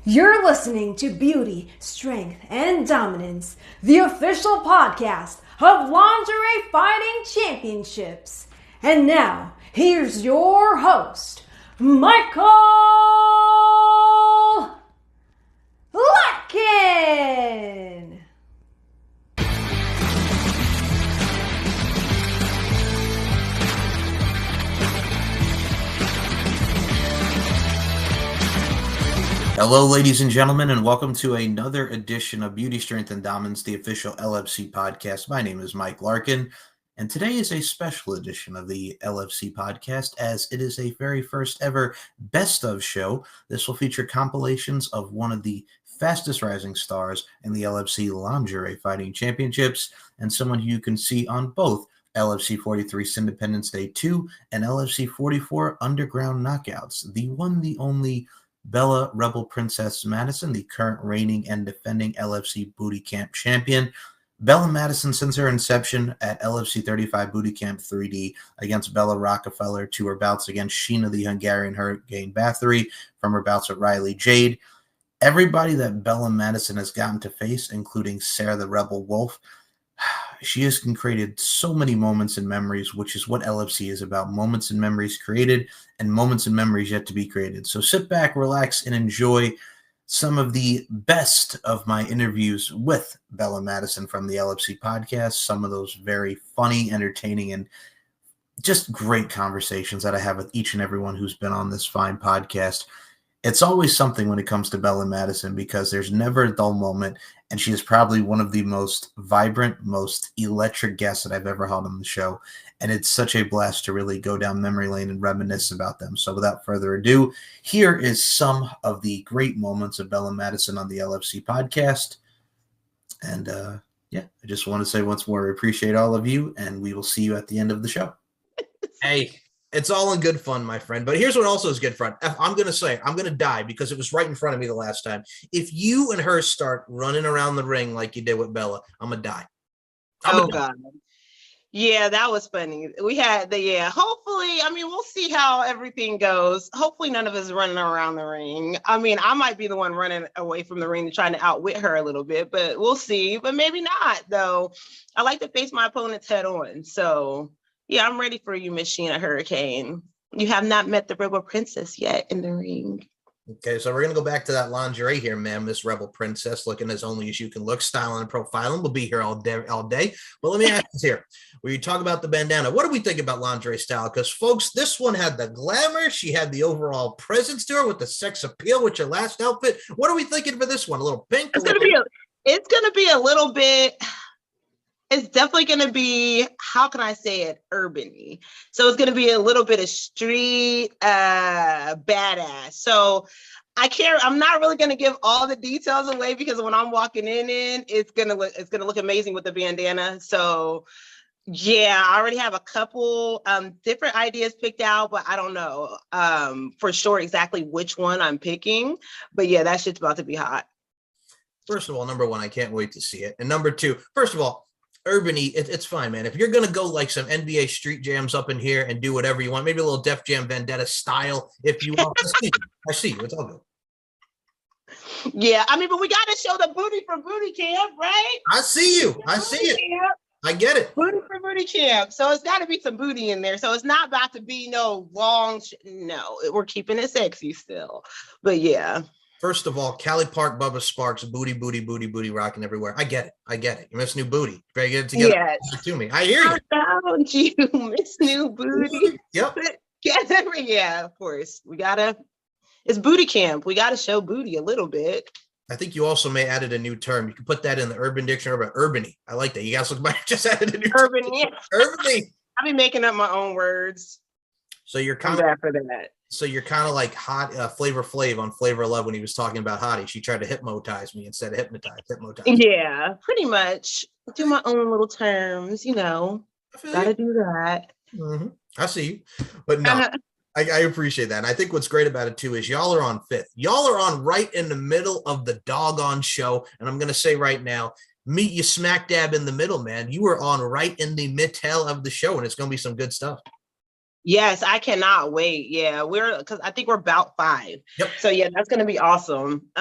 You're listening to Beauty, Strength, and Dominance, the official podcast of Lingerie Fighting Championships. And now, here's your host, Michael Larkin. Hello, ladies and gentlemen, and welcome to another edition of Beauty, Strength, and Dominance, the official LFC podcast. My name is Mike Larkin, and today is a special edition of the LFC podcast as it is a very first ever best of show. This will feature compilations of one of the fastest rising stars in the LFC Lingerie Fighting Championships and someone who you can see on both LFC 43 Independence Day 2 and LFC 44 Underground Knockouts. The one, the only Bella Rebel Princess Madisyn, the current reigning and defending LFC Booty Camp champion. Bella Madisyn, since her inception at LFC 35 Booty Camp 3D against Bella Rockefeller, to her bouts against Sheena the Hungarian Hurricane Bathory, from her bouts with Riley Jade. Everybody that Bella Madisyn has gotten to face, including Sarah the Rebel Wolf, she has created so many moments and memories, which is what LFC is about. Moments and memories created and moments and memories yet to be created. So sit back, relax, and enjoy some of the best of my interviews with Bella Madisyn from the LFC podcast. Some of those very funny, entertaining, and just great conversations that I have with each and everyone who's been on this fine podcast. It's always something when it comes to Bella Madisyn because there's never a dull moment, and she is probably one of the most vibrant, most electric guests that I've ever had on the show, and it's such a blast to really go down memory lane and reminisce about them. So without further ado, here is some of the great moments of Bella Madisyn on the LFC podcast, and I just want to say once more, I appreciate all of you, and we will see you at the end of the show. Hey, it's all in good fun, my friend. But here's what also is good fun. I'm going to say, I'm going to die because it was right in front of me the last time. If you and her start running around the ring like you did with Bella, I'm going to die. God. Yeah, that was funny. We had hopefully, we'll see how everything goes. Hopefully none of us running around the ring. I might be the one running away from the ring and trying to outwit her a little bit, but we'll see. But maybe not, though. I like to face my opponents head on. So yeah, I'm ready for you, Miss Sheena Hurricane. You have not met the Rebel Princess yet in the ring. Okay, so we're going to go back to that lingerie here, ma'am, Miss Rebel Princess, looking as only as you can look, styling and profiling. We'll be here all day. But let me ask this here. When you talk about the bandana, what do we think about lingerie style? Because, folks, this one had the glamour. She had the overall presence to her with the sex appeal with your last outfit. What are we thinking for this one? A little pink? It's going to be a little bit... It's definitely going to be, how can I say it, urban-y. So it's going to be a little bit of street badass. So I'm not really going to give all the details away because when I'm walking in, it's going to look amazing with the bandana. So yeah, I already have a couple different ideas picked out, but I don't know for sure exactly which one I'm picking. But yeah, that shit's about to be hot. First of all, number one, I can't wait to see it. And number two, first of all, urban-y, it's fine, man. If you're going to go like some NBA street jams up in here and do whatever you want, maybe a little Def Jam Vendetta style, if you want. I see you. It's all good. Yeah, but we got to show the booty from Booty Camp, right? I see you. I see it. I get it. Booty from Booty Camp. So it's got to be some booty in there. So it's not about to be no long, no, we're keeping it sexy still. But yeah. First of all, Cali Park, Bubba Sparks, booty, rocking everywhere. I get it. You miss new booty. You better get it together. Yes. To me. I hear you. How about you miss new booty? Yep. Yeah, of course. It's booty camp. We got to show booty a little bit. I think you also may added a new term. You can put that in the Urban Dictionary, but urban-y. I like that. You guys just added a new term. Urban-y. Urban-y. I've been making up my own words. So you're kind of like hot Flavor Flav on Flavor of Love when he was talking about Hottie. She tried to hypnotize me instead of hypnotize. Yeah, pretty much. Do my own little terms, Gotta do that. Mm-hmm. I see you. But no, I appreciate that. And I think what's great about it too is y'all are on fifth. Y'all are on right in the middle of the doggone show. And I'm going to say right now, meet you smack dab in the middle, man. You are on right in the mid-tail of the show, and it's going to be some good stuff. Yes, I cannot wait. Yeah, because I think we're about 5. Yep. So yeah, that's gonna be awesome.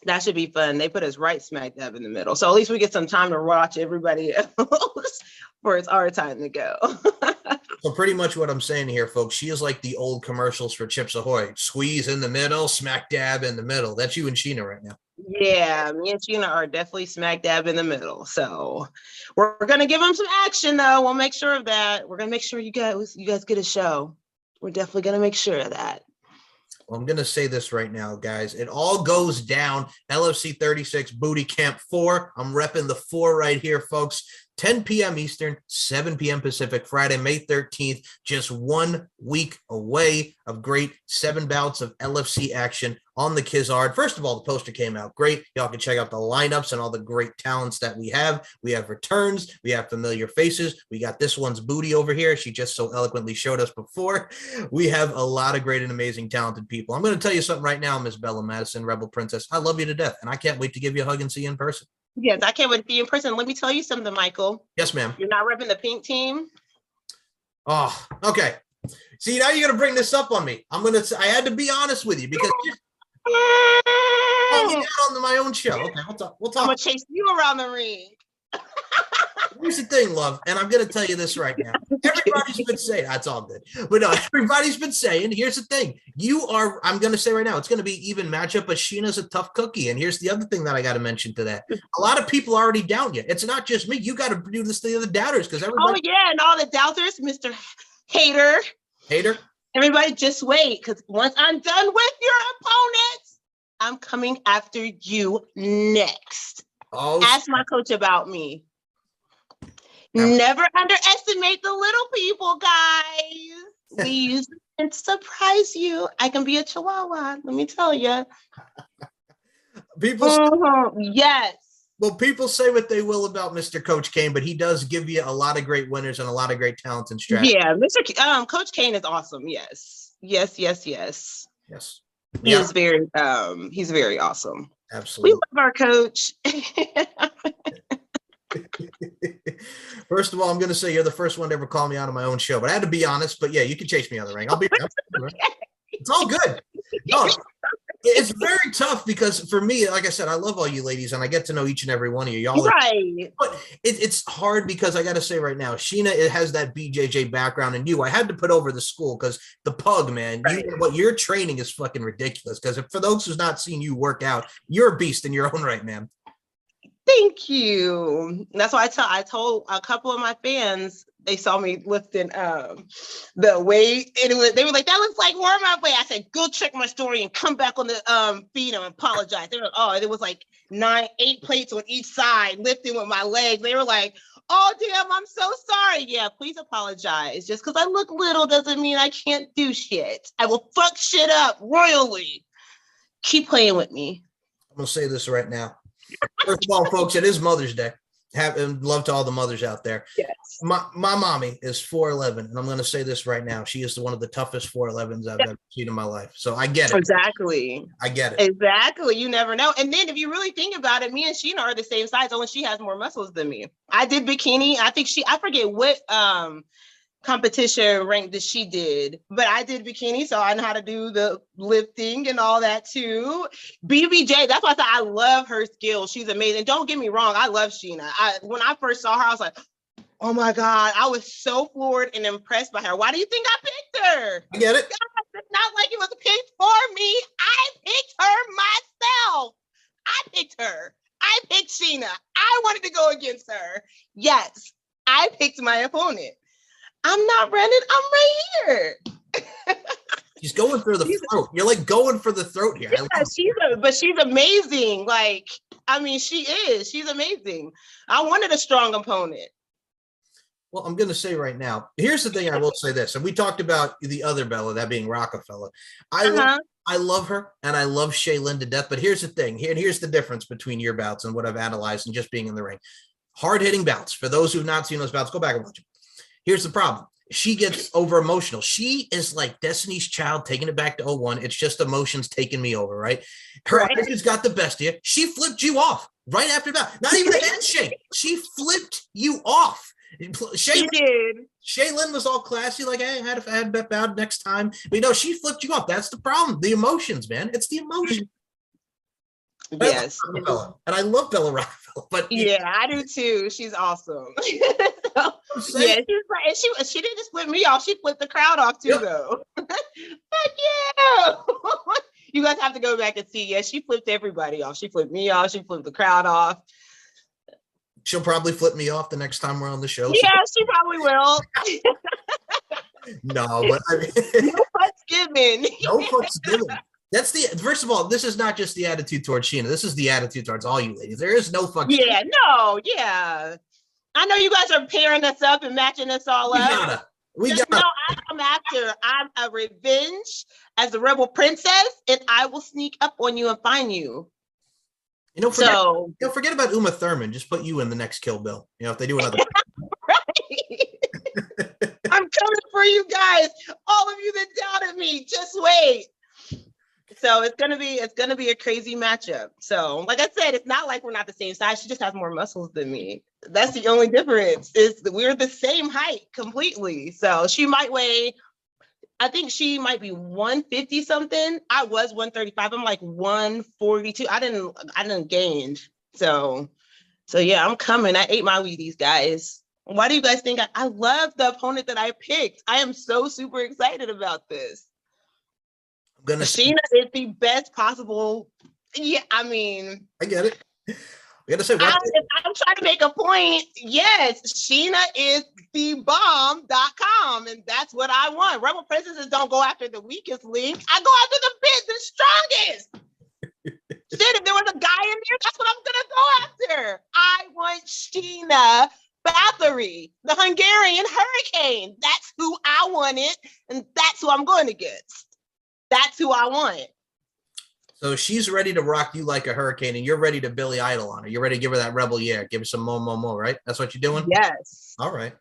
That should be fun. They put us right smack dab in the middle. So at least we get some time to watch everybody else for it's our time to go. So pretty much what I'm saying here, folks, she is like the old commercials for Chips Ahoy. Squeeze in the middle, smack dab in the middle. That's you and Sheena right now. Yeah, me and Sheena are definitely smack dab in the middle. So we're gonna give them some action though. We'll make sure of that. We're gonna make sure you guys get a show. We're definitely gonna make sure of that. Well, I'm going to say this right now, guys. It all goes down. LFC 36 Booty Camp 4. I'm repping the 4 right here, folks. 10 p.m. Eastern, 7 p.m. Pacific, Friday, May 13th. Just 1 week away of great 7 bouts of LFC action on the Kizard. First of all, the poster came out great. Y'all can check out the lineups and all the great talents that we have. We have returns. We have familiar faces. We got this one's Booty over here. She just so eloquently showed us before. We have a lot of great and amazing talented people. I'm going to tell you something right now, Miss Bella Madisyn, Rebel Princess. I love you to death, and I can't wait to give you a hug and see you in person. Yes, I can't wait to be in person. Let me tell you something, Michael. Yes, ma'am. You're not repping the pink team? Oh, okay. See, now you're going to bring this up on me. I had to be honest with you because call me out on my own show. Okay, we'll talk. I'm going to chase you around the ring. Here's the thing, love, and I'm going to tell you this right now. Everybody's been saying, that's all good. But no, everybody's been saying, here's the thing. I'm going to say right now, it's going to be even matchup, but Sheena's a tough cookie. And here's the other thing that I got to mention to that. A lot of people already down you. It's not just me. You got to do this to the other doubters because everybody. Oh, yeah, and all the doubters, Mr. Hater. Everybody just wait, because once I'm done with your opponents, I'm coming after you next. Oh, ask my coach about me. Never underestimate the little people, guys. We use it to surprise you. I can be a chihuahua, let me tell you. Yes. Well, people say what they will about Mr. Coach Kane, but he does give you a lot of great winners and a lot of great talents and strategies. Yeah, Coach Kane is awesome. Yes. Yes. He's very awesome. Absolutely. We love our coach. First of all, I'm going to say you're the first one to ever call me out on my own show, but I had to be honest. But yeah, you can chase me on the ring. I'll be there. It's all good. No, it's very tough because for me, like I said, I love all you ladies and I get to know each and every one of you. Y'all right. But it's hard because I got to say right now, Sheena, it has that BJJ background in you. I had to put over the school because the pug, man, right. What your training is fucking ridiculous. Because for those who's not seen you work out, you're a beast in your own right, man. Thank you. That's why I told a couple of my fans, they saw me lifting the weight, and they were like, "That looks like warm-up weight." I said, "Go check my story and come back on the feed and apologize." They were like, "Oh, it was like 8 plates on each side lifting with my legs." They were like, "Oh, damn, I'm so sorry." Yeah, please apologize. Just because I look little doesn't mean I can't do shit. I will fuck shit up royally. Keep playing with me. I'm gonna say this right now. First of all, folks, it is Mother's Day. Love to all the mothers out there. Yes. My mommy is 4'11", and I'm going to say this right now. She is one of the toughest 4'11s I've ever seen in my life. So I get it. Exactly. I get it. Exactly. You never know. And then if you really think about it, me and Sheena are the same size, only she has more muscles than me. I did bikini. I forget what competition rank that she did, but I did bikini, so I know how to do the lifting and all that too. BBJ, that's why I said I love her skills. She's amazing. Don't get me wrong, I love Sheena. When I first saw her, I was like, oh my God, I was so floored and impressed by her. Why do you think I picked her? I get it. It's not like it was picked for me. I picked her myself. I picked her. I picked Sheena. I wanted to go against her. Yes, I picked my opponent. I'm not running. I'm right here. She's going for the throat. You're like going for the throat here. Yeah, she's amazing. Like, I mean, she is. She's amazing. I wanted a strong opponent. Well, I'm going to say right now, here's the thing. I will say this, and we talked about the other Bella, that being Rockefeller. I love her, and I love Shaylin to death. But here's the thing. Here's the difference between your bouts and what I've analyzed and just being in the ring. Hard-hitting bouts. For those who've not seen those bouts, go back and watch them. Here's the problem. She gets over emotional. She is like Destiny's Child taking it back to 01. It's just emotions taking me over, right? Her attitude's got the best of you. She flipped you off right after that. Not even a handshake. She flipped you off. She did. Shaylin was all classy, like, hey, I had bet bowed next time. But she flipped you off. That's the problem. The emotions, man. It's the emotion. Yes. And I love Bella Rockefeller, but yeah, I do too. She's awesome. So, yeah, she's right. She didn't just flip me off, she flipped the crowd off too, though. Heck yeah. You guys have to go back and see. Yeah, she flipped everybody off. She flipped me off, she flipped the crowd off. She'll probably flip me off the next time we're on the show. Yeah, she probably will. No, but I mean, no fucks given. No fucks given. That's first of all, this is not just the attitude towards Sheena. This is the attitude towards all you ladies. There is no fucks. Yeah, no, yeah. I know you guys are pairing us up and matching us all up. We gotta. No, I come after. I'm a revenge as a rebel princess, and I will sneak up on you and find you. Forget about Uma Thurman. Just put you in the next Kill Bill. If they do another. Right. I'm coming for you guys. All of you that doubted me, just wait. So it's gonna be a crazy matchup. So, like I said, it's not like we're not the same size. She just has more muscles than me. That's the only difference. Is we're the same height completely. So she might weigh. I think she might be 150 something. I was 135. I'm like 142. I didn't gain. So yeah, I'm coming. I ate my Wheaties, guys. Why do you guys think I love the opponent that I picked? I am so super excited about this. Sheena is the best possible. Yeah, I mean, I get it. We got to say, I'm trying to make a point. Yes, Sheena is the bomb.com, and that's what I want. Rebel princesses don't go after the weakest link. I go after the strongest. Shit, if there was a guy in there, that's what I'm gonna go after. I want Sheena Bathory, the Hungarian Hurricane. That's who I wanted, and that's who I'm going against. That's who I want. So she's ready to rock you like a hurricane, and you're ready to Billy Idol on her. You're ready to give her that rebel, give her some more, right? That's what you're doing? Yes. All right.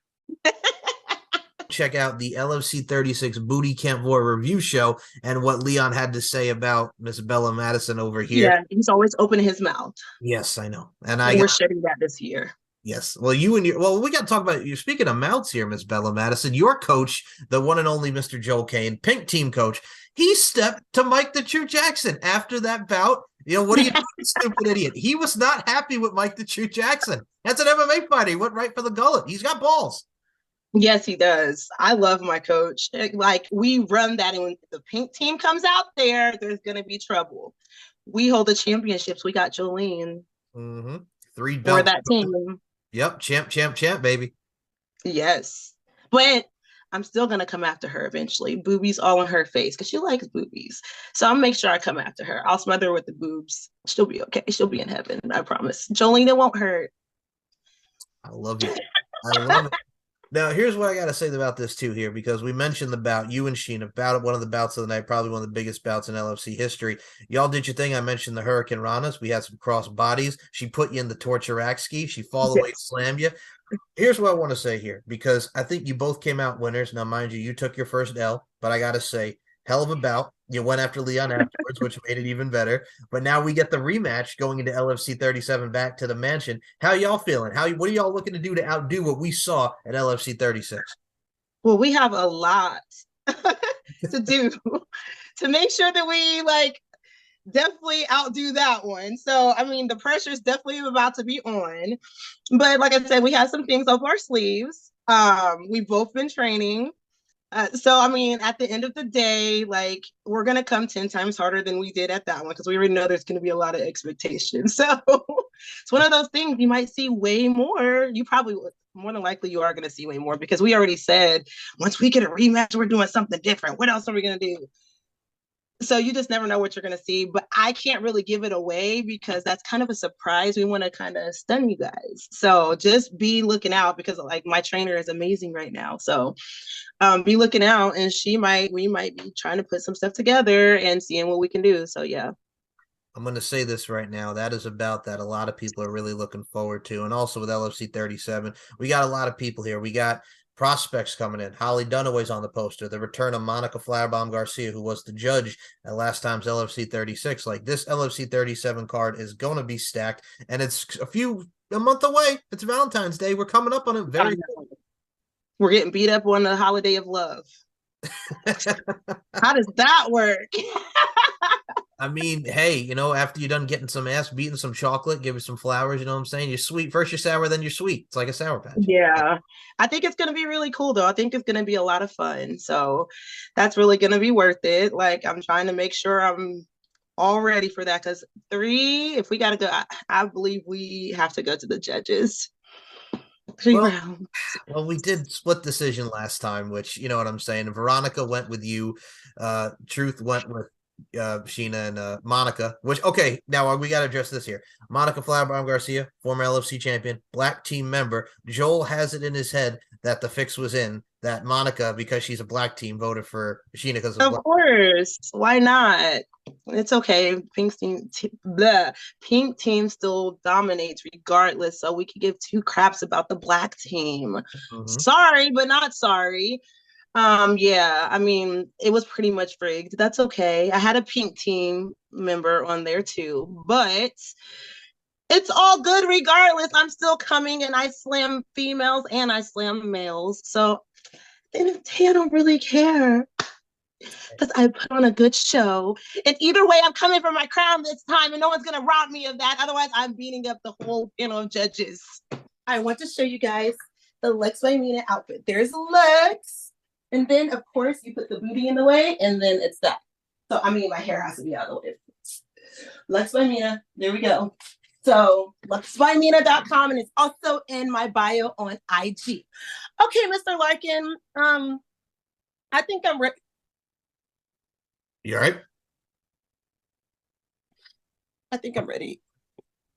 Check out the LFC 36 Booty Camp War review show and what Leon had to say about Miss Bella Madisyn over here. Yeah, he's always opening his mouth. Yes, I know. And we're shedding that this year. Yes. Well, we got to talk about you. Speaking of mouths here, Miss Bella Madisyn, your coach, the one and only Mr. Joel Kane, Pink Team coach, he stepped to Mike the True Jackson after that bout. What are you doing, stupid idiot? He was not happy with Mike the True Jackson. That's an MMA fighter. He went right for the gullet. He's got balls. Yes, he does. I love my coach. Like, we run that, and when the Pink Team comes out there's going to be trouble. We hold the championships. We got Jolene. Mm-hmm. 3 belts. For that team. Yep. Champ, baby. Yes. But I'm still going to come after her eventually. Boobies all on her face because she likes boobies. So I'll make sure I come after her. I'll smother her with the boobs. She'll be okay. She'll be in heaven. I promise. Jolene, it won't hurt. I love you. I love it. Now, here's what I got to say about this, too, here, because we mentioned the bout, you and Sheena, one of the bouts of the night, probably one of the biggest bouts in LFC history. Y'all did your thing. I mentioned the Hurricane Ranas. We had some cross bodies. She put you in the torture rack ski. She fall away, slammed you. Here's what I want to say here, because I think you both came out winners. Now, mind you took your first L, but I got to say, hell of a bout. You went after Leon afterwards, which made it even better. But now we get the rematch going into LFC 37 back to the mansion. How y'all feeling? What are y'all looking to do to outdo what we saw at LFC 36? Well, we have a lot to do to make sure that we definitely outdo that one. So, I mean, the pressure is definitely about to be on. But like I said, we have some things up our sleeves. We've both been training. So, I mean, at the end of the day, we're going to come 10 times harder than we did at that one because we already know there's going to be a lot of expectations. So it's one of those things you might see way more. You probably would. More than likely you are going to see way more because we already said once we get a rematch, we're doing something different. What else are we going to do? So you just never know what you're going to see, but I can't really give it away because that's kind of a surprise. We want to kind of stun you guys. So just be looking out because my trainer is amazing right now. So be looking out, and we might be trying to put some stuff together and seeing what we can do. So yeah. I'm going to say this right now. That is about that a lot of people are really looking forward to. And also with LFC 37, we got a lot of people here. We got prospects coming in. Holly Dunaway's on the poster. The return of Monica Flowerbomb Garcia, who was the judge at last time's LFC 36. This LFC 37 card is going to be stacked, and it's a month away. It's Valentine's Day. We're coming up on it very soon. We're getting beat up on the holiday of love. How does that work? I mean, hey, you know, after you're done getting some ass, beating some chocolate, give her some flowers, you know what I'm saying? You're sweet. First you're sour, then you're sweet. It's like a Sour Patch. Yeah. I think it's going to be really cool, though. I think it's going to be a lot of fun. So that's really going to be worth it. Like, I'm trying to make sure I'm all ready for that, because 3, if we got to go, I believe we have to go to the judges. 3 rounds. Well, we did split decision last time, which, you know what I'm saying. Veronica went with you. Truth went with Sheena and Monica, which, okay, now we got to address this here. Monica Flowerbaum Garcia, former LFC champion, black team member. Joel has it in his head that the fix was in, that Monica, because she's a black team, voted for Sheena because of course. Why not? It's okay. The pink team still dominates regardless, so we could give 2 craps about the black team. Mm-hmm. Sorry, but not sorry. Yeah, I mean, it was pretty much rigged. That's okay. I had a pink team member on there too, but it's all good regardless. I'm still coming and I slam females and I slam males. So then I don't really care, because I put on a good show. And either way, I'm coming for my crown this time, and no one's going to rob me of that. Otherwise, I'm beating up the whole panel of judges. I want to show you guys the Lex by Mina outfit. There's Lex. And then, of course, you put the booty in the way, and then it's that. So, I mean, my hair has to be out of the way. Lex by Mina. There we go. So, lexbymina.com, and it's also in my bio on IG. Okay, Mr. Larkin, I think I'm ready. You all right? I think I'm ready.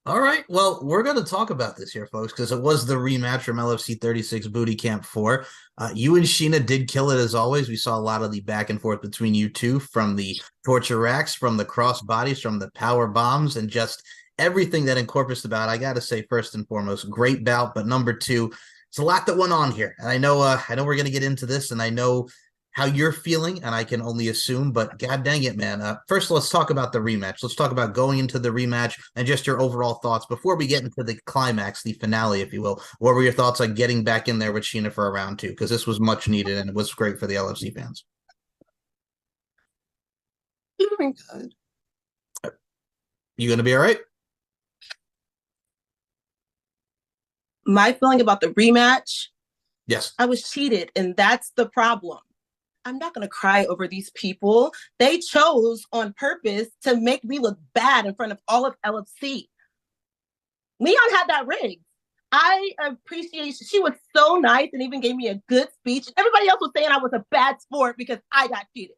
All right. Well, we're going to talk about this here, folks, because it was the rematch from LFC 36 Booty Camp 4. You and Sheena did kill it as always. We saw a lot of the back and forth between you two, from the torture racks, from the cross bodies, from the power bombs, and just everything that encompassed the bout. I got to say, first and foremost, great bout. But number 2, it's a lot that went on here. And I know we're going to get into this, and I know how you're feeling, and I can only assume, but god dang it, man. First, let's talk about the rematch. Let's talk about going into the rematch and just your overall thoughts before we get into the climax, the finale, if you will. What were your thoughts on getting back in there with Sheena for a round 2? Because this was much needed, and it was great for the LFC fans. Oh my God. You going to be all right? My feeling about the rematch? Yes. I was cheated, and that's the problem. I'm not going to cry over these people. They chose on purpose to make me look bad in front of all of LFC. Leon had that rigged. I appreciate, she was so nice and even gave me a good speech. Everybody else was saying I was a bad sport because I got cheated.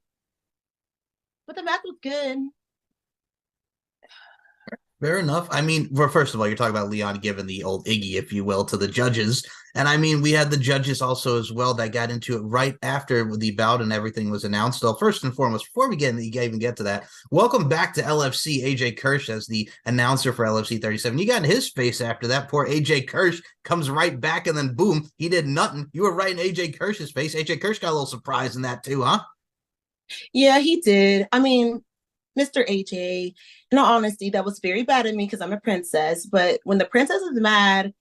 But the match was good. Fair enough. I mean, well, first of all, you're talking about Leon giving the old Iggy, if you will, to the judges. And I mean, we had the judges also as well that got into it right after the bout and everything was announced. So first and foremost, before we even get to that, welcome back to LFC, AJ Kirsch, as the announcer for LFC 37. You got in his face after that. Poor AJ Kirsch comes right back, and then boom, he did nothing. You were right in AJ Kirsch's face. AJ Kirsch got a little surprised in that too, huh? Yeah, he did. I mean, Mr. AJ, in all honesty, that was very bad of me because I'm a princess. But when the princess is mad,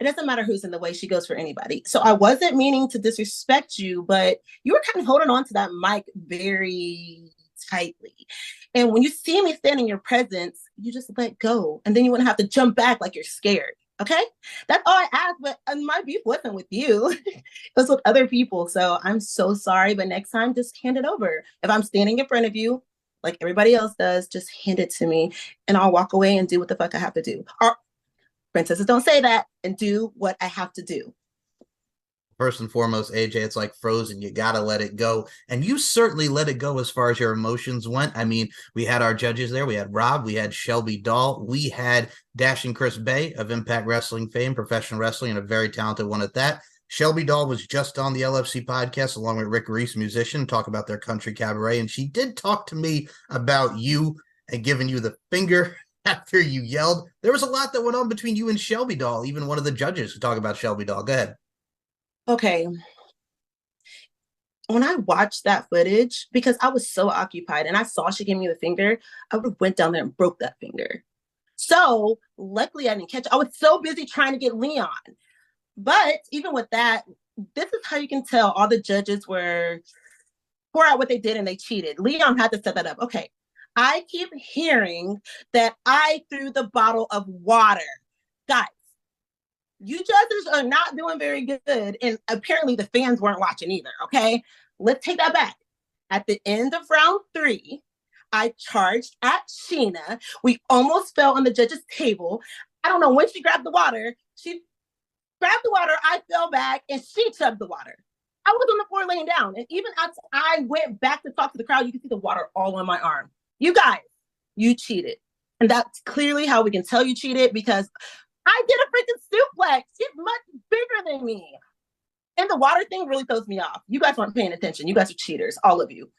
it doesn't matter who's in the way. She goes for anybody. So I wasn't meaning to disrespect you, but you were kind of holding on to that mic very tightly. And when you see me stand in your presence, you just let go. And then you wouldn't have to jump back like you're scared. Okay? That's all I asked. But my beef wasn't with you. It was with other people. So I'm so sorry. But next time, just hand it over. If I'm standing in front of you, like everybody else does, just hand it to me and I'll walk away and do what the fuck I have to do. Or princesses don't say that, and do what I have to do. First and foremost, AJ, it's like Frozen. You got to let it go. And you certainly let it go as far as your emotions went. I mean, we had our judges there. We had Rob. We had Shelby Dahl. We had Dashing Chris Bay of Impact Wrestling fame, professional wrestling, and a very talented one at that. Shelby Dahl was just on the LFC podcast along with Rick Reese, musician, talk about their country cabaret. And she did talk to me about you and giving you the finger after you yelled. There was a lot that went on between you and Shelby Dahl. Even one of the judges could talk about Shelby Dahl. Go ahead. Okay. When I watched that footage, because I was so occupied and I saw she gave me the finger, I would have went down there and broke that finger. So luckily I didn't catch it. I was so busy trying to get Leon. But even with that, this is how you can tell all the judges were pour out what they did and they cheated. Leon had to set that up. Okay. I keep hearing that I threw the bottle of water. Guys, you judges are not doing very good. And apparently the fans weren't watching either. Okay. Let's take that back. At the end of round 3, I charged at Sheena. We almost fell on the judge's table. I don't know when she grabbed the water. She grabbed the water. I fell back and she chugged the water. I was on the floor laying down. And even as I went back to talk to the crowd, you can see the water all on my arm. You guys, you cheated. And that's clearly how we can tell you cheated, because I did a freaking suplex. She's much bigger than me. And the water thing really throws me off. You guys weren't paying attention. You guys are cheaters, all of you.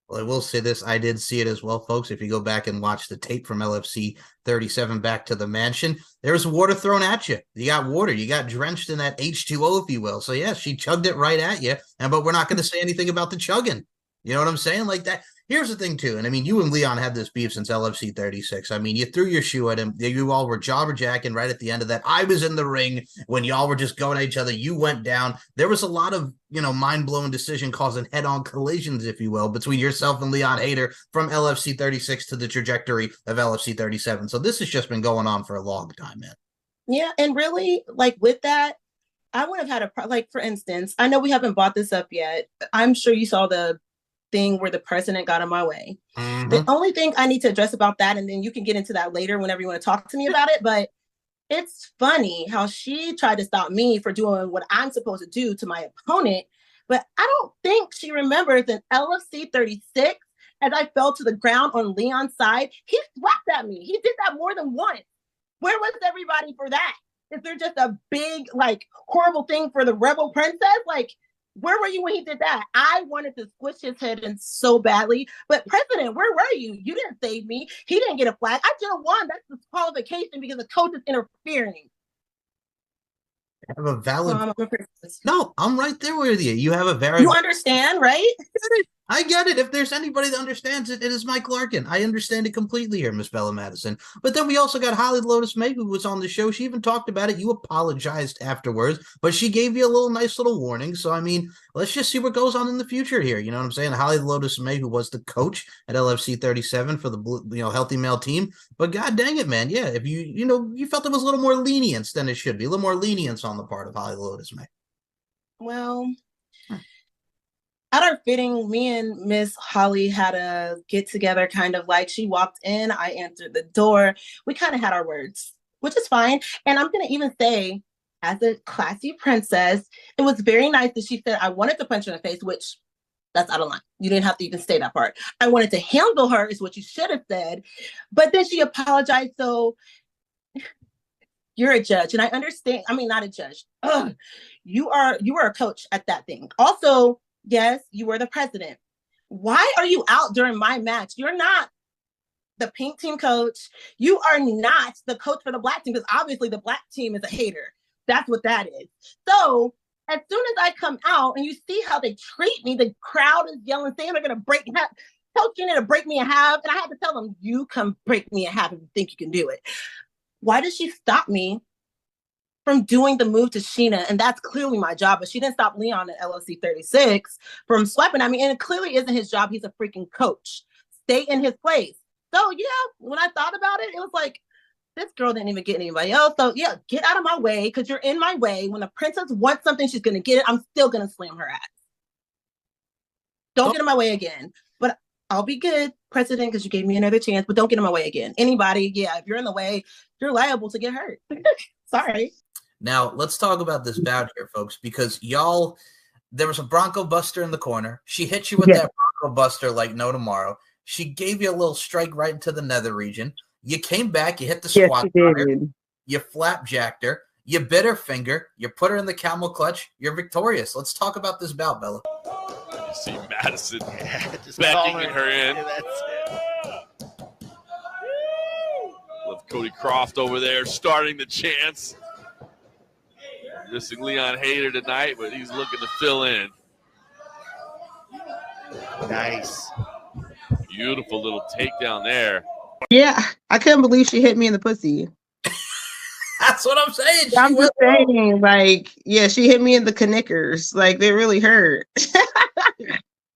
Well, I will say this. I did see it as well, folks. If you go back and watch the tape from LFC 37 back to the mansion, there was water thrown at you. You got water. You got drenched in that H2O, if you will. So, yeah, she chugged it right at you. But we're not going to say anything about the chugging. You know what I'm saying? Like that. Here's the thing, too. And I mean, you and Leon had this beef since LFC 36. I mean, you threw your shoe at him. You all were jabber-jacking right at the end of that. I was in the ring when y'all were just going at each other. You went down. There was a lot of, mind-blowing decision causing head-on collisions, if you will, between yourself and Leon Hader from LFC 36 to the trajectory of LFC 37. So this has just been going on for a long time, man. Yeah, and really, like, with that, I would have had for instance, I know we haven't brought this up yet. I'm sure you saw the thing where the president got in my way. Mm-hmm. The only thing I need to address about that, and then you can get into that later whenever you want to talk to me about it, but it's funny how she tried to stop me for doing what I'm supposed to do to my opponent, but I don't think she remembers in LFC 36, as I fell to the ground on Leon's side, he slapped at me. He did that more than once. Where was everybody for that? Is there just a big, horrible thing for the Rebel Princess? Where were you when he did that? I wanted to squish his head in so badly. But President, where were you? You didn't save me. He didn't get a flag. I should have won. That's disqualification because the coach is interfering. I have a valid. No, I'm right there with you. You have a very. You understand, right? I get it. If there's anybody that understands it, it is Mike Larkin. I understand it completely here, Miss Bella Madisyn. But then we also got Holly Lotus May, who was on the show. She even talked about it. You apologized afterwards, but she gave you a nice little warning. So, I mean, let's just see what goes on in the future here. You know what I'm saying? Holly Lotus May, who was the coach at LFC 37 for the Healthy Male team. But God dang it, man. Yeah, if you felt there was a little more lenience than it should be, a little more lenience on the part of Holly Lotus May. Well, at our fitting, me and Miss Holly had a get together, kind of like she walked in, I answered the door. We kind of had our words, which is fine. And I'm going to even say, as a classy princess, it was very nice that she said, I wanted to punch her in the face, which that's out of line. You didn't have to even say that part. I wanted to handle her is what you should have said. But then she apologized. So you're a judge. And I understand. I mean, not a judge. You were a coach at that thing. Also, yes, you were the president. Why are you out during my match? You're not the pink team coach. You are not the coach for the black team, because obviously the black team is a hater. That's what that is. So as soon as I come out and you see how they treat me, the crowd is yelling, saying they're going to break half. Coach Jenna to break me in half. And I had to tell them, you come break me in half if you think you can do it. Why did she stop me from doing the move to Sheena? And that's clearly my job, but she didn't stop Leon at LFC 36 from swiping at me. And it clearly isn't his job. He's a freaking coach. Stay in his place. So yeah, when I thought about it, it was like, this girl didn't even get anybody else. So yeah, get out of my way, because you're in my way. When a princess wants something, she's going to get it. I'm still going to slam her ass. Don't get in my way again. But I'll be good, President, because you gave me another chance, but don't get in my way again. Anybody, yeah, if you're in the way, you're liable to get hurt. Sorry. Now, let's talk about this bout here, folks, because there was a Bronco Buster in the corner. She hit you with that Bronco Buster like no tomorrow. She gave you a little strike right into the nether region. You came back, you hit the squat fire, you flapjacked her, you bit her finger, you put her in the camel clutch, you're victorious. Let's talk about this bout, Bella. You see Madisyn just backing her in. That's it. With Cody Croft over there starting the chance. Missing Leon Hader tonight, but he's looking to fill in. Nice. Beautiful little takedown there. Yeah, I couldn't believe she hit me in the pussy. That's what I'm saying. She I'm just went low. saying, like, yeah, she hit me in the knickers. Like, they really hurt. I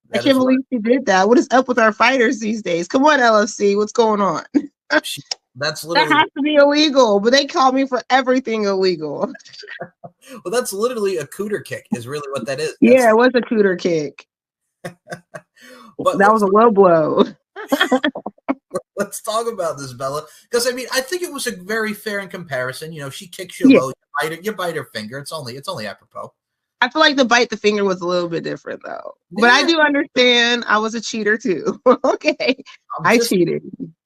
That can't is believe she did that. What is up with our fighters these days? Come on, LFC. What's going on? that's That literally has to be illegal, but they call me for everything illegal. well, that's literally a cooter kick, is really what that is. Yeah, it was a cooter kick. But That was a low blow. let's talk about this, Bella, because I mean, I think it was a very fair in comparison. You know, she kicks you Yeah. low, you bite her finger. It's only apropos. I feel like the bite the finger was a little bit different though. But I Yeah. do understand I was a cheater too. Okay. I cheated.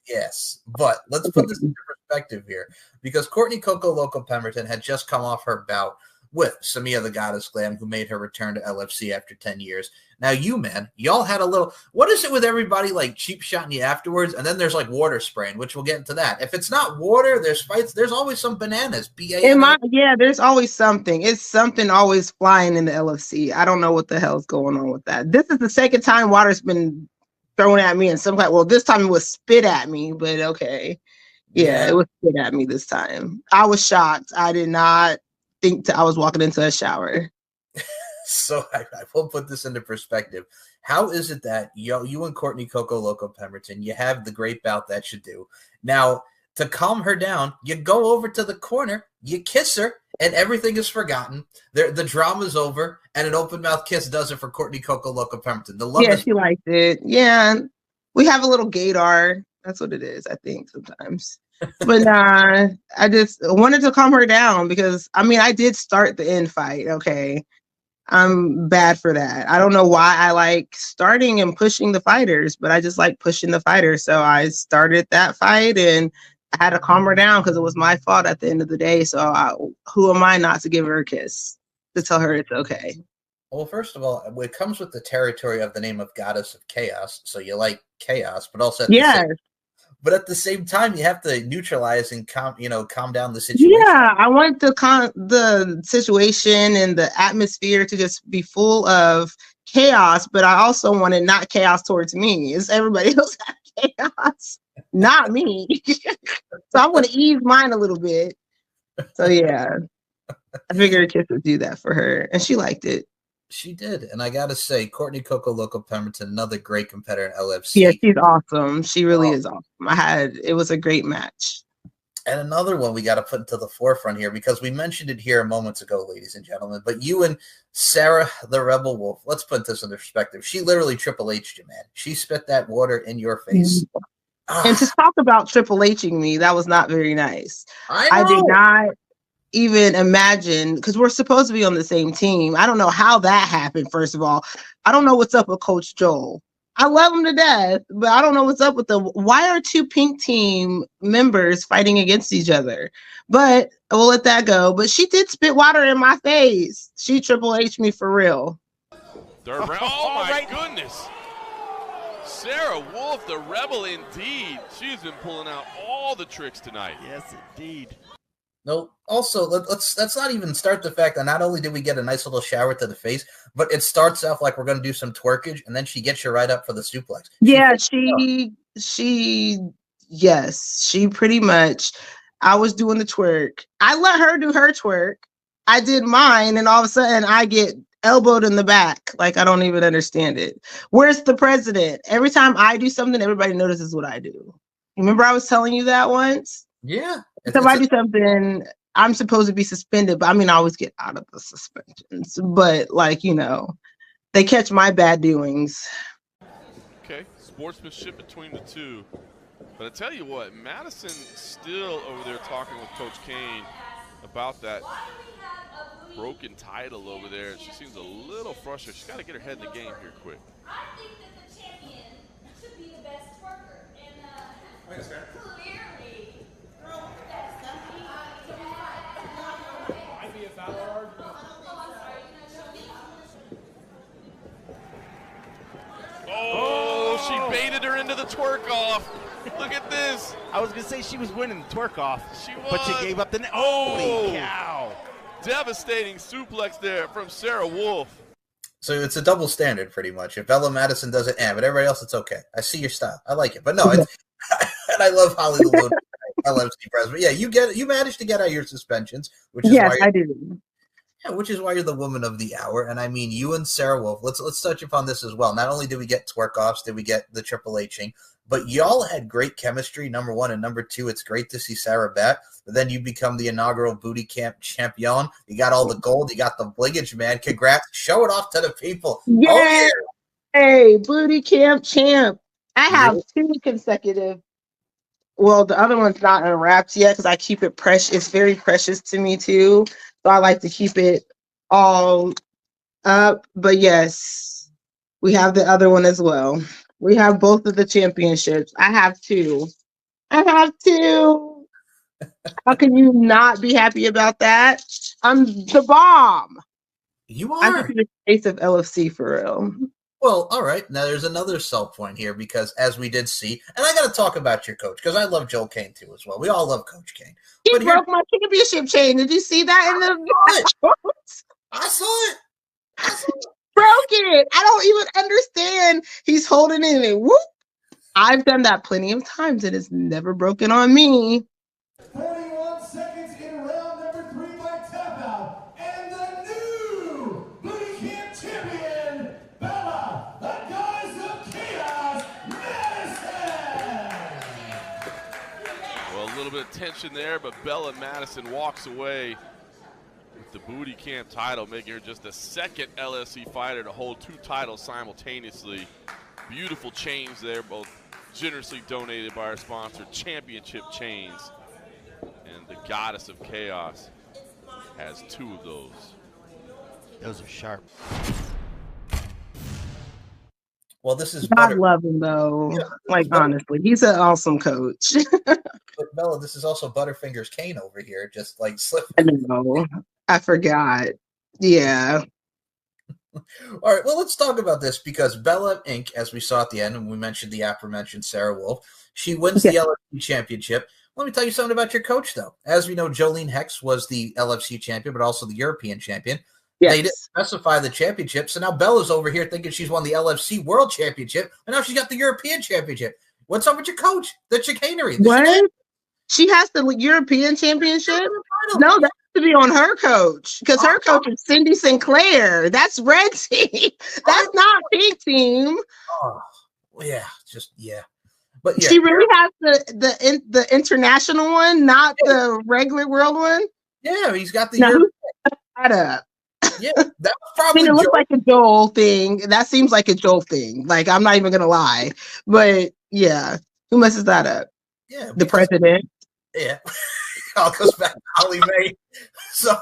Yes, but let's put this into perspective here, because Courtney Coco Loco Pemberton had just come off her bout with Samia the Goddess Glam, who made her return to LFC after 10 years. Now, you, man, y'all had a little – what is it with everybody, like, cheap shotting you afterwards? And then there's, like, water spraying, which we'll get into that. If it's not water, there's fights. There's always some bananas. Yeah, there's always something. It's something always flying in the LFC. I don't know what the hell's going on with that. This is the second time water's been thrown at me, and well, this time it was spit at me, but okay. Yeah, it was spit at me this time. I was shocked. I did not think I was walking into a shower. So I will put this into perspective. How is it that you and Courtney Coco Loco Pemberton, you have the great bout that you do? Now, to calm her down, you go over to the corner, you kiss her, and everything is forgotten. The drama's over, and an open mouth kiss does it for Courtney Coco Loco Pemberton. She liked it. Yeah, we have a little gaydar. That's what it is, I think, sometimes. But I just wanted to calm her down because, I mean, I did start the end fight, okay? I'm bad for that. I don't know why I like starting and pushing the fighters, but I just like pushing the fighters. So I started that fight and I had to calm her down because it was my fault at the end of the day. So who am I not to give her a kiss, to tell her it's okay? Well, first of all, it comes with the territory of the name of Goddess of Chaos. So you like chaos, but also but at the same time, you have to neutralize and calm down the situation. Yeah, I want the situation and the atmosphere to just be full of chaos, but I also wanted not chaos towards me. It's everybody else have chaos, not me. So I want to ease mine a little bit. So yeah, I figured a kiss would do that for her, and she liked it. She did, and I gotta say, Courtney Coco Loco Pemberton, another great competitor in LFC. Yeah, she's awesome. She really is awesome. It was a great match. And another one we got to put into the forefront here, because we mentioned it here moments ago, ladies and gentlemen, but you and Sarah the Rebel Wolf, let's put this into perspective. She literally Triple H'd you, man. She spit that water in your face. And to talk about Triple H'ing me, that was not very nice. I did not even imagine, because we're supposed to be on the same team. I don't know how that happened, first of all. I don't know what's up with Coach Joel. I love him to death, but I don't know what's up with why are two pink team members fighting against each other? But we'll let that go. But she did spit water in my face. She Triple H me for real. Third round. Oh my goodness. Sarah Wolf, the Rebel indeed. She's been pulling out all the tricks tonight. Yes, indeed. No, also, let's not even start the fact that not only did we get a nice little shower to the face, but it starts off like we're going to do some twerkage, and then she gets you right up for the suplex. Yeah, she pretty much, I was doing the twerk. I let her do her twerk. I did mine, and all of a sudden I get elbowed in the back. Like, I don't even understand it. Where's the president? Every time I do something, everybody notices what I do. Remember I was telling you that once? Yeah. If I do something, I'm supposed to be suspended, but I mean, I always get out of the suspensions. But, like, they catch my bad doings. Okay, sportsmanship between the two. But I tell you what, Madisyn still over there talking with Coach Kane about that broken title over there. She seems a little frustrated. She's got to get her head in the game here quick. I think that the champion should be the best twerker. And clearly, might be a valid argument. Oh, she baited her into the twerk off. Look at this. I was going to say she was winning the twerk off. She was. But she gave up the net. Holy cow. Devastating suplex there from Sarah Wolf. So it's a double standard, pretty much. If Bella Madisyn does it, but everybody else, it's okay. I see your style. I like it. But no, and I love Holly the Loon. LFC president. Yeah, you managed to get out your suspensions, which is Yes, why I do. yeah, which is why you're the woman of the hour. And I mean, you and Sarah Wolf. Let's touch upon this as well. Not only did we get twerk offs, did we get the Triple Hing, but y'all had great chemistry. Number one, and number two, it's great to see Sarah back. But then you become the inaugural booty camp champion. You got all the gold. You got the blingage, man. Congrats! Show it off to the people. Yeah. Oh yeah. Hey, booty camp champ. I have 2 consecutive. Well, the other one's not unwrapped yet because I keep it precious. It's very precious to me too. So I like to keep it all up. But yes, we have the other one as well. We have both of the championships. I have 2. I have 2. How can you not be happy about that? I'm the bomb. You I'm are. the face of LFC for real. Well, all right. Now there's another sell point here because as we did see, and I got to talk about your coach because I love Joel Kane too as well. We all love Coach Kane. He But broke my championship chain. Did you see that in the I saw it. broke it? I don't even understand. He's holding it and whoop. I've done that plenty of times. It has never broken on me. 41 seconds in round number 3 by tap out. And the new booty camp champion, Bella, the goddess of chaos, Madisyn. Well, a little bit of tension there, but Bella Madisyn walks away with the booty camp title, making her just the second LFC fighter to hold 2 titles simultaneously. Beautiful chains there, both generously donated by our sponsor, Championship Chains. And the goddess of chaos has 2 of those. Those are sharp. Well, this is God love him though. Yeah, like honestly, he's an awesome coach. But Bella, this is also Butterfingers Kane over here, just like slipping. I know. I forgot. Yeah. All right, well, let's talk about this because Bella Inc., as we saw at the end, and we mentioned the aforementioned Sarah Wolf, she wins the LFC championship. Let me tell you something about your coach, though. As we know, Jolene Hex was the LFC champion, but also the European champion. Yes. They didn't specify the championship, so now Bella's over here thinking she's won the LFC World Championship, and now she's got the European Championship. What's up with your coach? The chicanery. What? She has the European Championship? No, that has to be on her coach because her coach is Cindy Sinclair. That's red team. That's not pink team. Oh, yeah, But yeah, she really has the international one, not the regular world one. Yeah, he's got the European. That up. Yeah, that was probably. I mean, it looks like a Joel thing. That seems like a Joel thing. Like, I'm not even gonna lie, but yeah, who messes that up? Yeah, the president. Yeah, all goes back to Holly May. So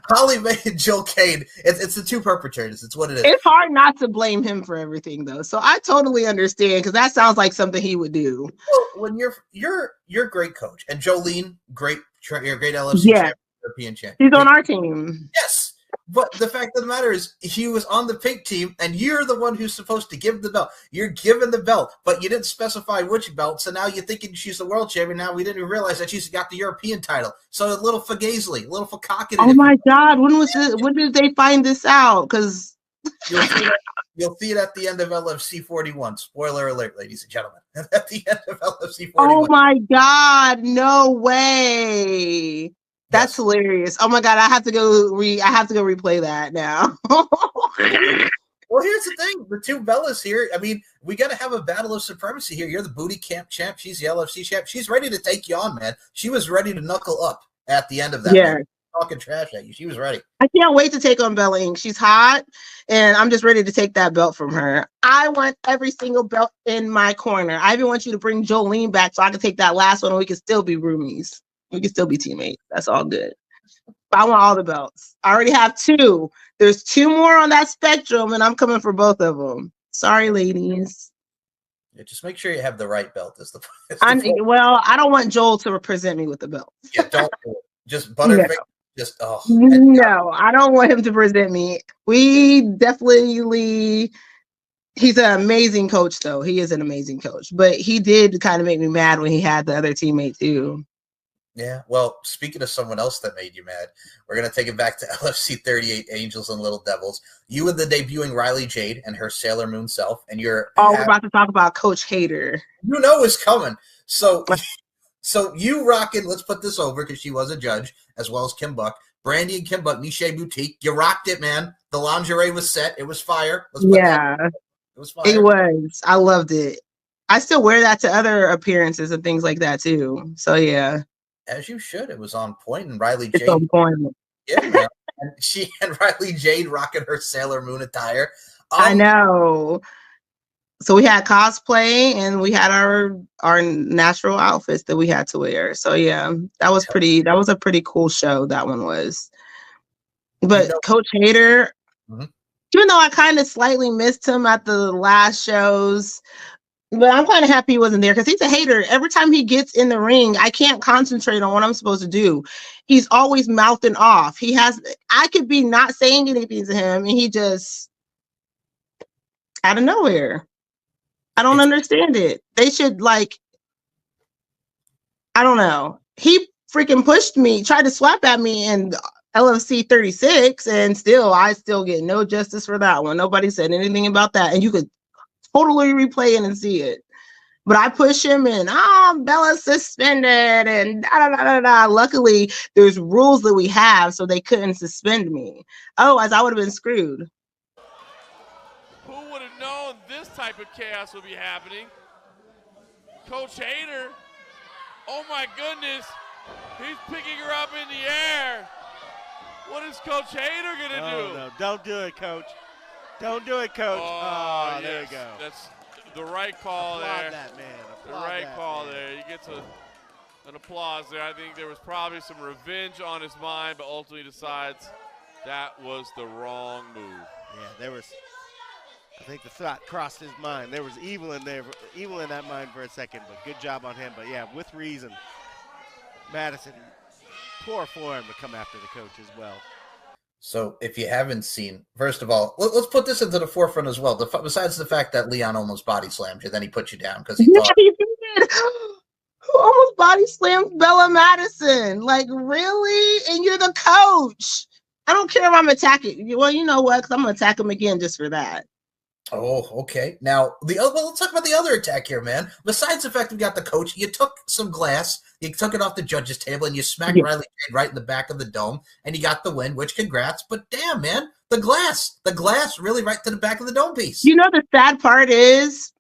Holly May and Joel Kane. It's the 2 perpetrators. It's what it is. It's hard not to blame him for everything, though. So I totally understand because that sounds like something he would do. Well, when you're a great coach, and Jolene, great LFC European champion. He's on our team. Yes. But the fact of the matter is, he was on the pink team, and you're the one who's supposed to give the belt. You're given the belt, but you didn't specify which belt, so now you're thinking she's the world champion. Now we didn't even realize that she's got the European title. So a little fagazely, a little fakakity. Oh my God! When did they find this out? Because you'll see it at the end of LFC 41. Spoiler alert, ladies and gentlemen. At the end of LFC 41. Oh my God! No way. That's hilarious. Oh my God, I have to go replay that now. Well, here's the thing. The 2 Bellas here, I mean, we got to have a battle of supremacy here. You're the booty camp champ. She's the LFC champ. She's ready to take you on, man. She was ready to knuckle up at the end of that. Yeah. Man. Talking trash at you. She was ready. I can't wait to take on Bella Inc. She's hot, and I'm just ready to take that belt from her. I want every single belt in my corner. I even want you to bring Jolene back so I can take that last one and we can still be roomies. We can still be teammates. That's all good. But I want all the belts. I already have 2. There's 2 more on that spectrum, and I'm coming for both of them. Sorry, ladies. Yeah, just make sure you have the right belt. Well, I don't want Joel to represent me with the belt. Yeah, don't do it. Just Butterfinger. No, I don't want him to present me. We definitely. He's an amazing coach, though. He is an amazing coach, but he did kind of make me mad when he had the other teammate too. Yeah, well, speaking of someone else that made you mad, we're going to take it back to LFC 38 Angels and Little Devils. You and the debuting Riley Jade and her Sailor Moon self, and you're... we're about to talk about Coach Hater. You know is coming. So So you rocking, let's put this over because she was a judge, as well as Kim Buck. Brandy and Kim Buck, Niche Boutique. You rocked it, man. The lingerie was set. It was fire. Let's put that. It was fire. It was. I loved it. I still wear that to other appearances and things like that too. So yeah. As you should. It was on point. And Riley It's Jade. on point. Yeah, man. And she and Riley Jade rocking her Sailor Moon attire. I know. So we had cosplay and we had our natural outfits that we had to wear. So yeah, that was a pretty cool show. That one was. But Coach Hader, even though I kind of slightly missed him at the last shows, but I'm kind of happy he wasn't there because he's a hater. Every time he gets in the ring, I can't concentrate on what I'm supposed to do. He's always mouthing off. I could be not saying anything to him and he just out of nowhere. I don't understand it. They should I don't know. He freaking pushed me, tried to swap at me in LFC 36, and I still get no justice for that one. Nobody said anything about that, and you could totally replay it and see it. But I push him and Bella's suspended and da da da da. Luckily, there's rules that we have, so they couldn't suspend me. Otherwise, I would have been screwed. Who would have known this type of chaos would be happening? Coach Hader, oh my goodness, he's picking her up in the air. What is Coach Hader gonna do? No, don't do it, Coach. Don't do it, Coach. Oh, yes. There you go. That's the right call Applaud there. that man. The right call there. He gets an applause there. I think there was probably some revenge on his mind, but ultimately decides that was the wrong move. Yeah, there was. I think the thought crossed his mind. There was evil in that mind for a second, but good job on him. But yeah, with reason, Madisyn, poor for him to come after the coach as well. So if you haven't seen, first of all, let's put this into the forefront as well. Besides the fact that Leon almost body slammed you, then he put you down because he thought. He did. Who almost body slammed Bella Madisyn? Like, really? And you're the coach. I don't care if I'm attacking. Well, you know what? Because I'm going to attack him again just for that. Oh, okay. Now, let's talk about the other attack here, man. Besides the fact we got the coach, you took some glass, you took it off the judge's table, and you smacked Riley Jade right in the back of the dome, and you got the win, which congrats. But damn, man, the glass really right to the back of the dome piece. You know, the sad part is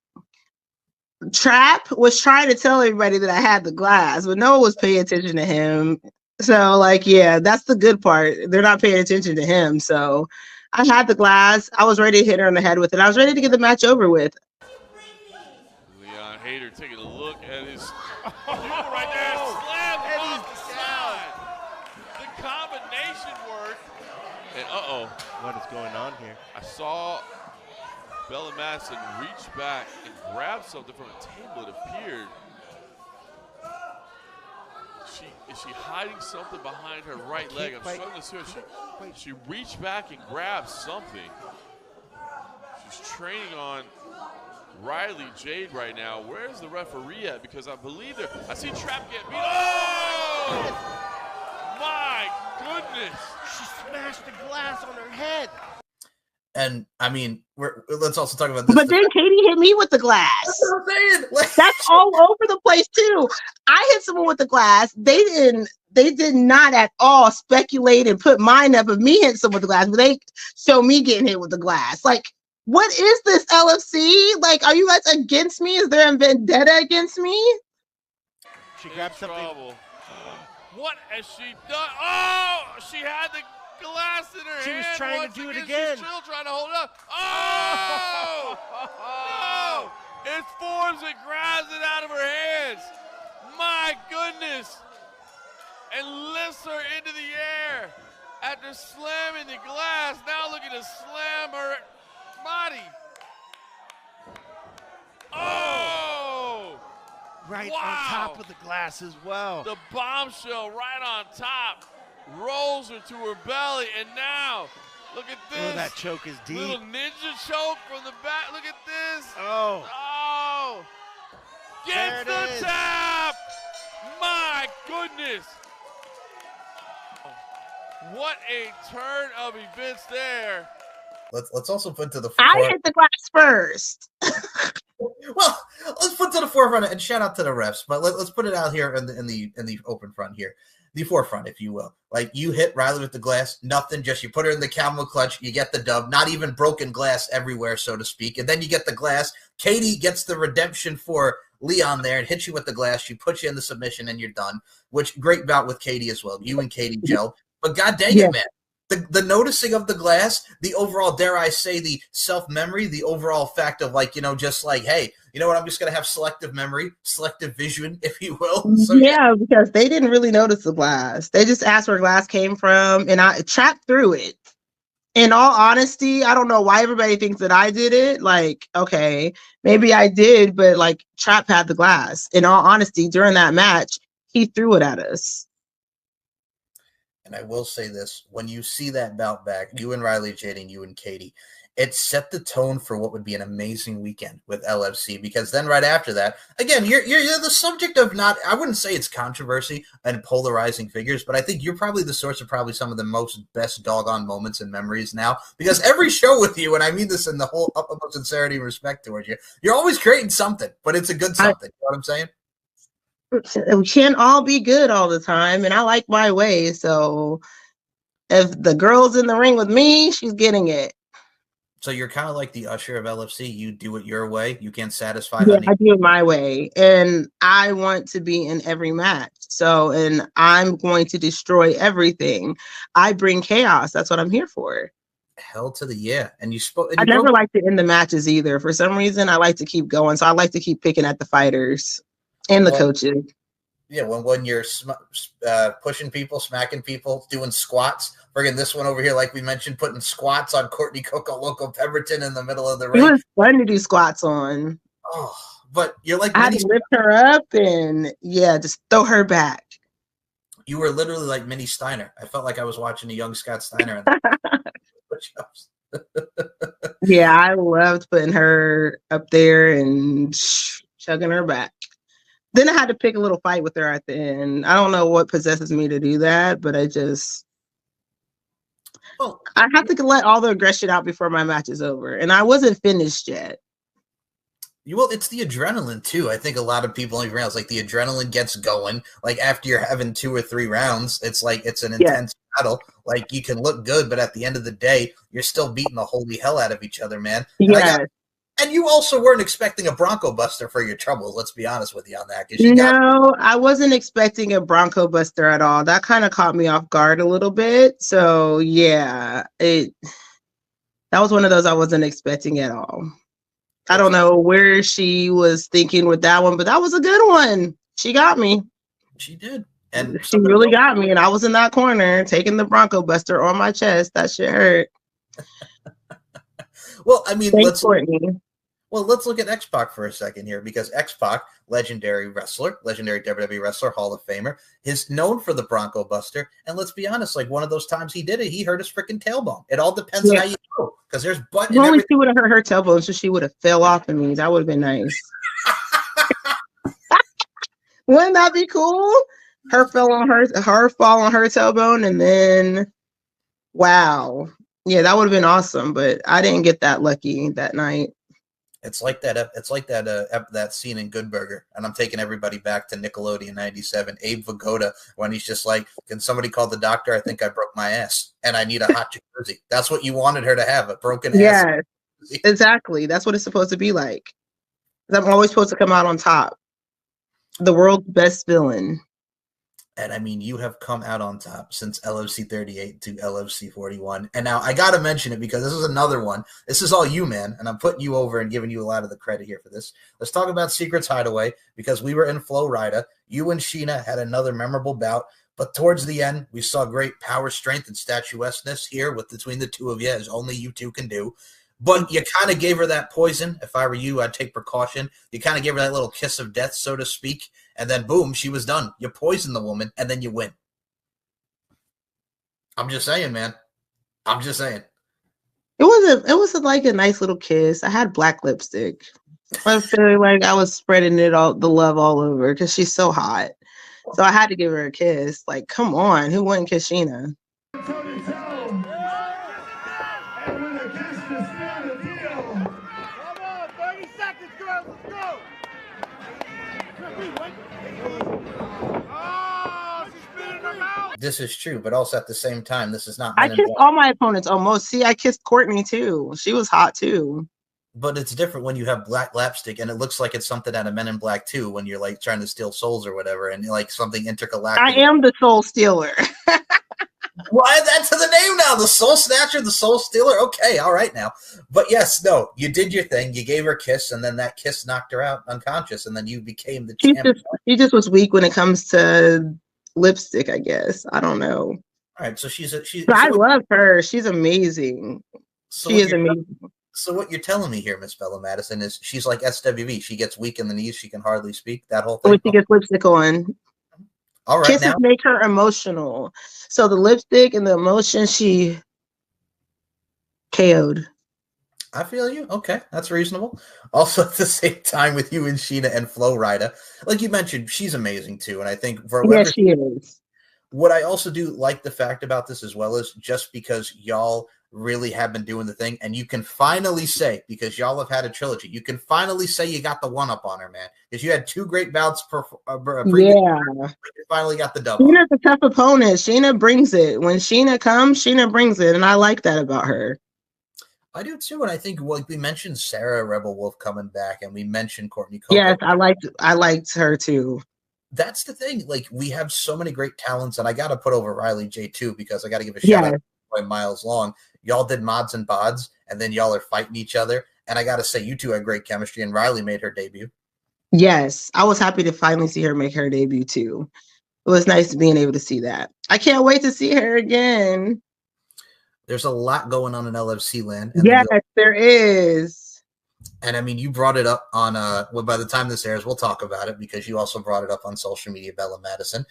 Trap was trying to tell everybody that I had the glass, but no one was paying attention to him. So, yeah, that's the good part. They're not paying attention to him. So I had the glass. I was ready to hit her in the head with it. I was ready to get the match over with. Leon Hader taking a look at his right there. Slam off the side. The combination work. And what is going on here? I saw Bella Madisyn reach back and grab something from a table, it appeared. Is she hiding something behind her right leg? I'm struggling to see her. She reached back and grabbed something. She's training on Riley Jade right now. Where's the referee at? Because I believe I see Trap get beat. Oh! My goodness! She smashed the glass on her head. And I mean, let's also talk about this. But then Katie hit me with the glass. That's what I'm saying. That's all over the place too. I hit someone with the glass. They did not at all speculate and put mine up of me hitting someone with the glass, but they show me getting hit with the glass. Like, what is this LFC? Like, are you guys against me? Is there a vendetta against me? She grabbed something. Trouble. What has she done? Oh, she had the glass in her hand. She was trying to do it again. She's still trying to hold it up. Oh! No! It forms and grabs it out of her hands. My goodness. And lifts her into the air. After slamming the glass, now looking to slam her body. Oh! Right wow. on top of the glass as well. The bombshell right on top. Rolls her to her belly, and now, look at this. Oh, that choke is deep. Little ninja choke from the back. Look at this. Oh. Oh. Gets the tap. My goodness. What a turn of events there. Let's also put to the I hit the glass first. Well, let's put to the forefront and shout out to the refs, but let's put it out here in the open front here, the forefront, if you will. Like you hit Riley with the glass, nothing, just you put her in the camel clutch, you get the dub, not even broken glass everywhere, so to speak, and then you get the glass. Katie gets the redemption for Leon there and hits you with the glass. She puts you in the submission and you're done. Which great bout with Katie as well. You and Katie gel, but god dang it, man. The noticing of the glass, the overall, dare I say, the self-memory, the overall fact of like, just like, hey, you know what, I'm just going to have selective memory, selective vision, if you will. So, yeah, because they didn't really notice the glass. They just asked where glass came from, and I trapped through it. In all honesty, I don't know why everybody thinks that I did it. Like, okay, maybe I did, but like Trap had the glass. In all honesty, during that match, he threw it at us. And I will say this, when you see that bout back, you and Riley Jading, you and Katie, it set the tone for what would be an amazing weekend with LFC, because then right after that, again, you're the subject of not, I wouldn't say it's controversy and polarizing figures, but I think you're probably the source of probably some of the most best doggone moments and memories now, because every show with you, and I mean this in the whole utmost sincerity and respect towards you, you're always creating something, but it's a good something. You know what I'm saying? We can't all be good all the time, and I like my way. So if the girl's in the ring with me, she's getting it. So you're kind of like the usher of LFC. You do it your way. You can't satisfy. Yeah, I do it my way, and I want to be in every match. So, and I'm going to destroy everything. I bring chaos. That's what I'm here for. Hell to the yeah. And you spoke. I never like to end the matches either. For some reason, I like to keep going. So I like to keep picking at the fighters and the coaches. Yeah, when you're pushing people, smacking people, doing squats. Friggin' this one over here, like we mentioned, putting squats on Courtney Coco Loco Pemberton in the middle of the ring. It was fun to do squats on. Oh, but you're like, I had to lift her up and just throw her back. You were literally like Minnie Steiner. I felt like I was watching a young Scott Steiner. Yeah, I loved putting her up there and chugging her back. Then I had to pick a little fight with her at the end. I don't know what possesses me to do that, but I have to let all the aggression out before my match is over. And I wasn't finished yet. Well, it's the adrenaline too. I think a lot of people don't realize, like, the adrenaline gets going. Like after you're having 2 or 3 rounds, it's like it's an intense battle. Like you can look good, but at the end of the day, you're still beating the holy hell out of each other, man. Yeah. And you also weren't expecting a Bronco Buster for your troubles. Let's be honest with you on that. I wasn't expecting a Bronco Buster at all. That kind of caught me off guard a little bit. So yeah, that was one of those I wasn't expecting at all. I don't know where she was thinking with that one, but that was a good one. She got me. She did. And she really got me. And I was in that corner taking the Bronco Buster on my chest. That shit hurt. Well, I mean, let's look at X-Pac for a second here, because X-Pac, legendary wrestler, legendary WWE wrestler, Hall of Famer, is known for the Bronco Buster. And let's be honest, like one of those times he did it, he hurt his freaking tailbone. It all depends on how you go, because there's butt. Only she would have hurt her tailbone, so she would have fell off of me. That would have been nice. Wouldn't that be cool? Her fall on her tailbone, and then wow. Yeah, that would have been awesome, but I didn't get that lucky that night. It's like that. It's like that scene in Good Burger, and I'm taking everybody back to Nickelodeon '97. Abe Vigoda, when he's just like, "Can somebody call the doctor? I think I broke my ass, and I need a hot jacuzzi." That's what you wanted her to have, a broken ass. Yeah, exactly. That's what it's supposed to be like. I'm always supposed to come out on top, the world's best villain. And I mean, you have come out on top since LFC 38 to LFC 41. And now I got to mention it because this is another one. This is all you, man. And I'm putting you over and giving you a lot of the credit here for this. Let's talk about Secrets Hideaway, because we were in Flow Rida. You and Sheena had another memorable bout. But towards the end, we saw great power, strength, and statuesqueness here between the two of you, as only you two can do. But you kind of gave her that poison. If I were you, I'd take precaution. You kind of gave her that little kiss of death, so to speak. And then, boom, she was done. You poison the woman, and then you win. I'm just saying, man. I'm just saying. It was like a nice little kiss. I had black lipstick. I feel like I was spreading the love all over because she's so hot. So I had to give her a kiss. Like, come on. Who wouldn't kiss Sheena? This is true, but also at the same time, this is not I Men in kissed Black. all my opponents almost. See, I kissed Courtney too. She was hot too. But it's different when you have black lipstick and it looks like it's something out of Men in Black 2 when you're like trying to steal souls or whatever, and like something intergalactic. I am the soul stealer. Well, add that to the name now. The Soul Snatcher, the Soul Stealer. Okay, all right now. But yes, no, you did your thing. You gave her a kiss, and then that kiss knocked her out unconscious, and then you became the champion. She just was weak when it comes to lipstick, I guess. I don't know. All right, so But I love her. She's amazing. She is amazing. So what you're telling me here, Miss Bella Madisyn, is she's like SWV. She gets weak in the knees. She can hardly speak. That whole thing. When she gets lipstick on. All right, kisses make her emotional. So the lipstick and the emotion, she KO'd. I feel you. Okay, that's reasonable. Also, at the same time, with you and Sheena and Flo Rida, like you mentioned, she's amazing too. And I think for whoever, she is. What I also do like the fact about this as well is just because y'all really have been doing the thing, and you can finally say, because y'all have had a trilogy, you can finally say you got the one up on her, man. Because you had two great bouts you finally got the double. Sheena's a tough opponent. Sheena brings it. When Sheena comes, Sheena brings it, and I like that about her. I do too, and I think we mentioned Sarah Rebel Wolf coming back, and we mentioned Courtney Coco. Yes, I liked her too. That's the thing. Like, we have so many great talents, and I got to put over Riley J too, because I got to give a shout out to Miles Long. Y'all did Mods and Bods, and then y'all are fighting each other. And I got to say, you two had great chemistry, and Riley made her debut. Yes, I was happy to finally see her make her debut too. It was nice being able to see that. I can't wait to see her again. There's a lot going on in LFC land. Yes, there is. And I mean, you brought it up on well, by the time this airs, we'll talk about it, because you also brought it up on social media, Bella Madisyn.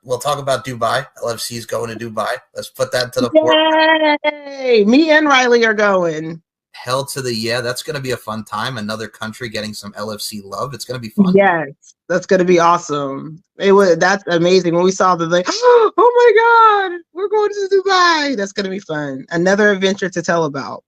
We'll talk about Dubai. LFC's going to Dubai. Let's put that to the forefront. Yay! Me and Riley are going. Hell to the yeah. That's going to be a fun time. Another country getting some LFC love. It's going to be fun. Yes, that's going to be awesome. That's amazing. When we saw the like, oh my God, we're going to Dubai. That's going to be fun. Another adventure to tell about.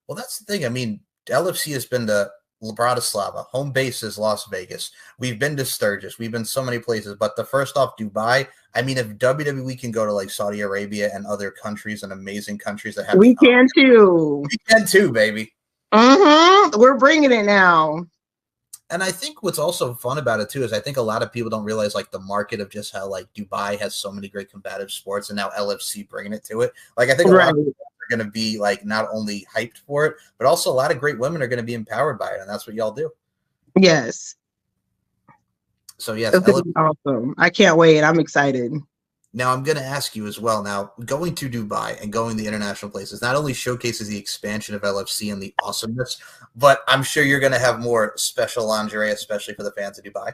Well, that's the thing. I mean, LFC has been to Bratislava. Home base is Las Vegas. We've been to Sturgis. We've been so many places. But the first off, Dubai. I mean, if WWE can go to like Saudi Arabia and other countries and amazing countries that have, we can too. We can too, baby. We're bringing it now. And I think what's also fun about it too is I think a lot of people don't realize like the market of just how like Dubai has so many great combative sports, and now LFC bringing it to it. Like, I think a lot of people are going to be like not only hyped for it, but also a lot of great women are going to be empowered by it, and that's what y'all do. Yes. So yes, awesome. I can't wait. I'm excited. Now I'm going to ask you as well. Now, going to Dubai and going to the international places not only showcases the expansion of LFC and the awesomeness, but I'm sure you're going to have more special lingerie, especially for the fans of Dubai.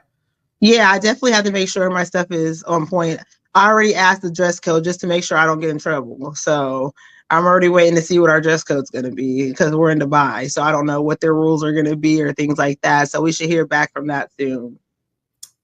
Yeah, I definitely have to make sure my stuff is on point. I already asked the dress code just to make sure I don't get in trouble. So I'm already waiting to see what our dress code's going to be, because we're in Dubai. So I don't know what their rules are going to be or things like that. So we should hear back from that soon.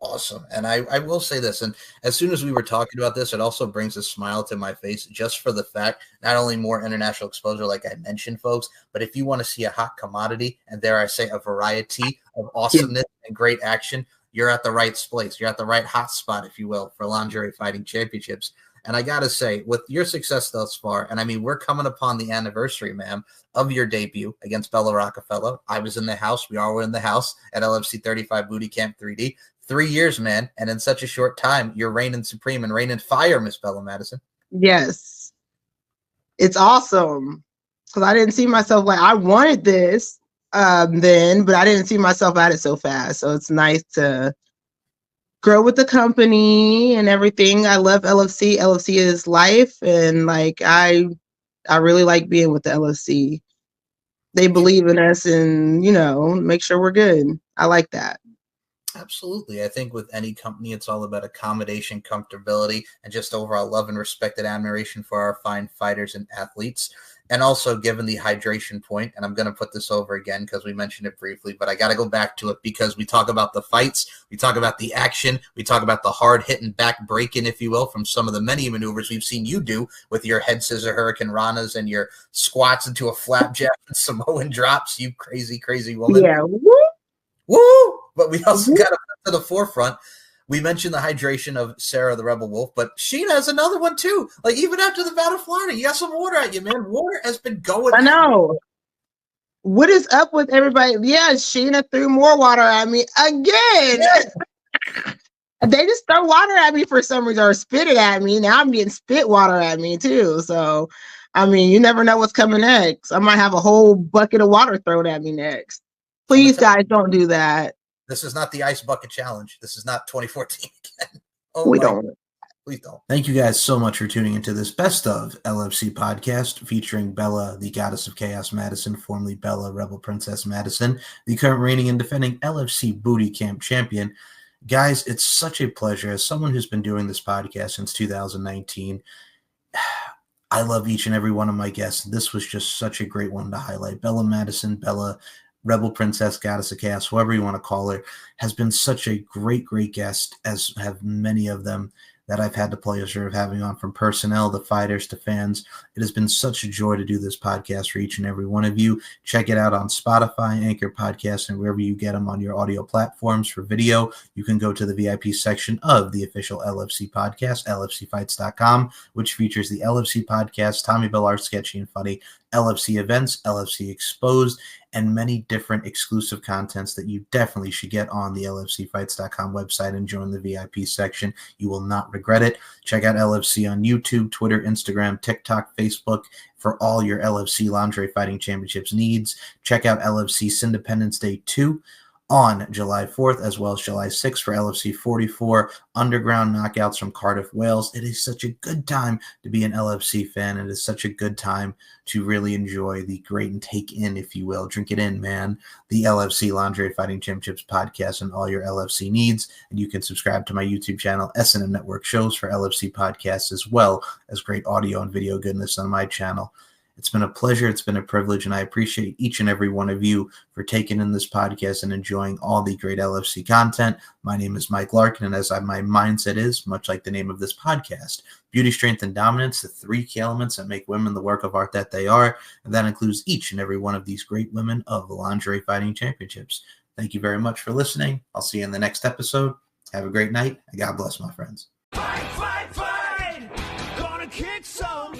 Awesome. And I will say this, and as soon as we were talking about this, it also brings a smile to my face, just for the fact, not only more international exposure, like I mentioned, folks, but if you want to see a hot commodity, and dare I say a variety of awesomeness and great action, you're at the right place. You're at the right hot spot, if you will, for Lingerie Fighting Championships. And I got to say, with your success thus far, and I mean, we're coming upon the anniversary, ma'am, of your debut against Bella Rockefeller. I was in the house. We all were in the house at LFC 35 Booty Camp 3D. 3 years, man, and in such a short time, you're reigning supreme and reigning fire, Miss Bella Madisyn. Yes. It's awesome, because I didn't see myself like, I wanted this then, but I didn't see myself at it so fast. So it's nice to grow with the company and everything. I love LFC. LFC is life, and like I really like being with the LFC. They believe in us, and make sure we're good. I like that. Absolutely. I think with any company, it's all about accommodation, comfortability, and just overall love and respect and admiration for our fine fighters and athletes. And also, given the hydration point, and I'm going to put this over again because we mentioned it briefly, but I got to go back to it, because we talk about the fights, we talk about the action, we talk about the hard-hitting back breaking, if you will, from some of the many maneuvers we've seen you do with your head scissor Hurricane Ranas and your squats into a flapjack and Samoan drops, you crazy, crazy woman. Yeah. Woo! But we also got to put to the forefront we mentioned the hydration of Sarah the Rebel Wolf, but Sheena has another one too. Like even after the Battle of Florida, you got some water at you, man. Water has been going. I know. What is up with everybody? Yeah, Sheena threw more water at me again. They just throw water at me for some reason or spit it at me. Now I'm getting spit water at me too. So, I mean, you never know what's coming next. I might have a whole bucket of water thrown at me next. Please, guys, don't do that. This is not the Ice Bucket Challenge. This is not 2014 again. Oh, we don't. Please don't. Thank you guys so much for tuning into this Best of LFC podcast featuring Bella, the Goddess of Chaos Madisyn, formerly Bella, Rebel Princess Madisyn, the current reigning and defending LFC Booty Camp champion. Guys, it's such a pleasure. As someone who's been doing this podcast since 2019, I love each and every one of my guests. This was just such a great one to highlight. Bella Madisyn, Bella, Rebel Princess, Goddess of Chaos, whoever you want to call her, has been such a great, great guest, as have many of them that I've had the pleasure of having on, from personnel to fighters to fans. It has been such a joy to do this podcast for each and every one of you. Check it out on Spotify, Anchor Podcasts, and wherever you get them on your audio platforms. For video, you can go to the VIP section of the official LFC podcast, lfcfights.com, which features the LFC podcast, Tommy Bellard Sketchy and Funny, LFC events, LFC Exposed, and many different exclusive contents that you definitely should get on the lfcfights.com website and join the VIP section. You will not regret it. Check out LFC on YouTube, Twitter, Instagram, TikTok, Facebook for all your LFC Lingerie Fighting Championships needs. Check out LFC's Independence Day 2 on July 4th, as well as July 6th for LFC 44 Underground Knockouts from Cardiff, Wales. It is such a good time to be an LFC fan. It is such a good time to really enjoy the great and take in, if you will, drink it in, man, the LFC Lingerie Fighting Championships podcast and all your LFC needs. And you can subscribe to my YouTube channel, S&M Network Shows, for LFC podcasts, as well as great audio and video goodness on my channel. It's been a pleasure. It's been a privilege, and I appreciate each and every one of you for taking in this podcast and enjoying all the great LFC content. My name is Mike Larkin, and my mindset is, much like the name of this podcast, beauty, strength, and dominance, the three key elements that make women the work of art that they are, and that includes each and every one of these great women of the Lingerie Fighting Championships. Thank you very much for listening. I'll see you in the next episode. Have a great night, and God bless, my friends. Fight, fight, fight! Gonna kick some